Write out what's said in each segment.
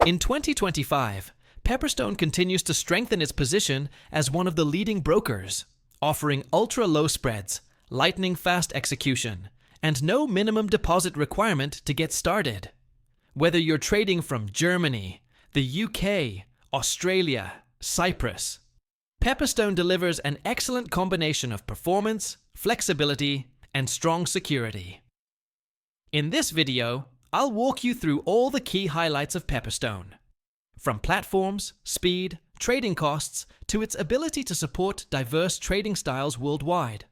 In 2025, Pepperstone continues to strengthen its position as one of the leading brokers, offering ultra-low spreads, lightning-fast execution, and no minimum deposit requirement to get started. Whether you're trading from Germany, the UK, Australia, Cyprus, Pepperstone delivers an excellent combination of performance, flexibility, and strong security. In this video, I'll walk you through all the key highlights of Pepperstone, from platforms, speed, trading costs, to its ability to support diverse trading styles worldwide.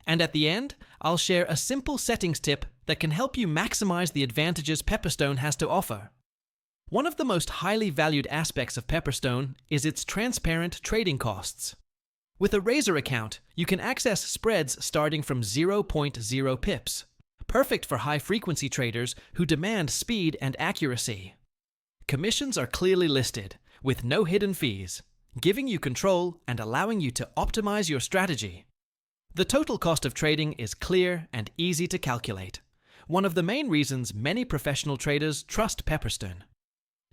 And at the end, I'll share a simple settings tip that can help you maximize the advantages Pepperstone has to offer. One of the most highly valued aspects of Pepperstone is its transparent trading costs. With a Razor account, you can access spreads starting from 0.0 pips, perfect for high-frequency traders who demand speed and accuracy. Commissions are clearly listed, with no hidden fees, giving you control and allowing you to optimize your strategy. The total cost of trading is clear and easy to calculate, one of the main reasons many professional traders trust Pepperstone.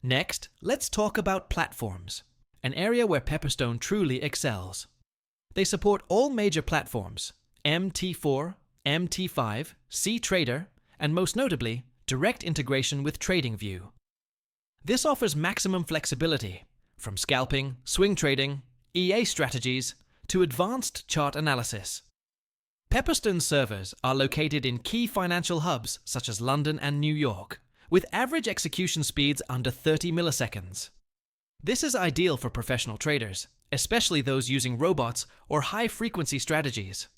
Next, let's talk about platforms, an area where Pepperstone truly excels. They support all major platforms: MT4, MT5, CTrader, and most notably, direct integration with TradingView. This offers maximum flexibility, from scalping, swing trading, EA strategies, to advanced chart analysis. Pepperstone servers are located in key financial hubs such as London and New York, with average execution speeds under 30 milliseconds. This is ideal for professional traders, especially those using robots or high-frequency strategies.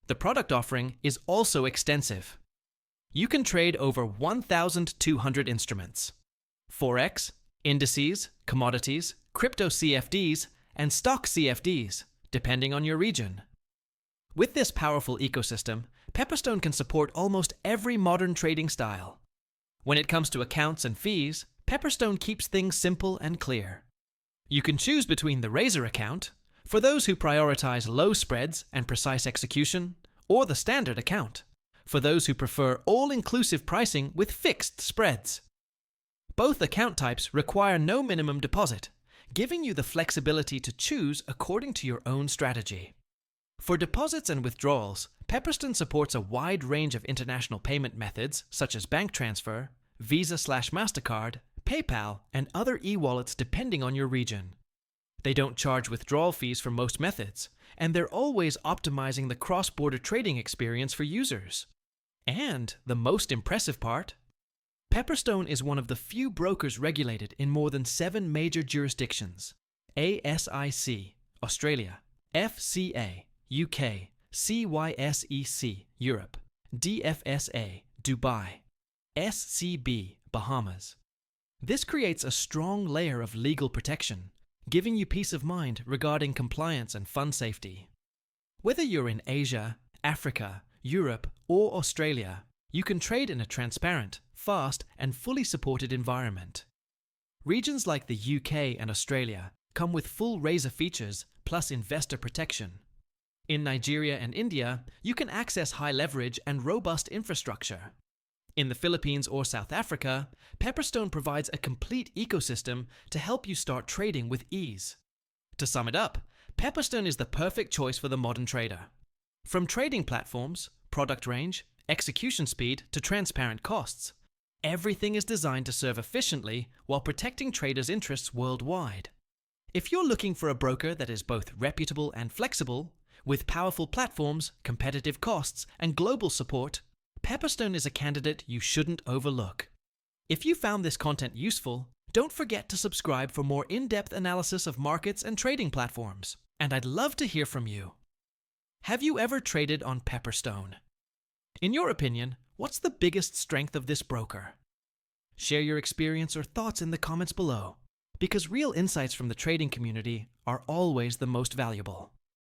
The product offering is also extensive. You can trade over 1,200 instruments: Forex, indices, commodities, crypto CFDs, and stock CFDs, depending on your region. With this powerful ecosystem, Pepperstone can support almost every modern trading style. When it comes to accounts and fees, Pepperstone keeps things simple and clear. You can choose between the Razor account, for those who prioritize low spreads and precise execution, or the standard account, for those who prefer all-inclusive pricing with fixed spreads. Both account types require no minimum deposit, giving you the flexibility to choose according to your own strategy. For deposits and withdrawals, Pepperstone supports a wide range of international payment methods such as bank transfer, Visa/MasterCard, PayPal, and other e-wallets depending on your region. They don't charge withdrawal fees for most methods, and they're always optimizing the cross-border trading experience for users. And the most impressive part? Pepperstone is one of the few brokers regulated in more than 7 major jurisdictions: ASIC, Australia; FCA, UK; CYSEC, Europe; DFSA, Dubai; SCB, Bahamas. This creates a strong layer of legal protection, giving you peace of mind regarding compliance and fund safety. Whether you're in Asia, Africa, Europe, or Australia, you can trade in a transparent, fast, and fully supported environment. Regions like the UK and Australia come with full Razor features plus investor protection. In Nigeria and India, you can access high leverage and robust infrastructure. In the Philippines or South Africa, Pepperstone provides a complete ecosystem to help you start trading with ease. To sum it up, Pepperstone is the perfect choice for the modern trader. From trading platforms, product range, execution speed, to transparent costs, everything is designed to serve efficiently while protecting traders' interests worldwide. If you're looking for a broker that is both reputable and flexible, with powerful platforms, competitive costs, and global support, Pepperstone is a candidate you shouldn't overlook. If you found this content useful, don't forget to subscribe for more in-depth analysis of markets and trading platforms. And I'd love to hear from you. Have you ever traded on Pepperstone? In your opinion, what's the biggest strength of this broker? Share your experience or thoughts in the comments below, because real insights from the trading community are always the most valuable.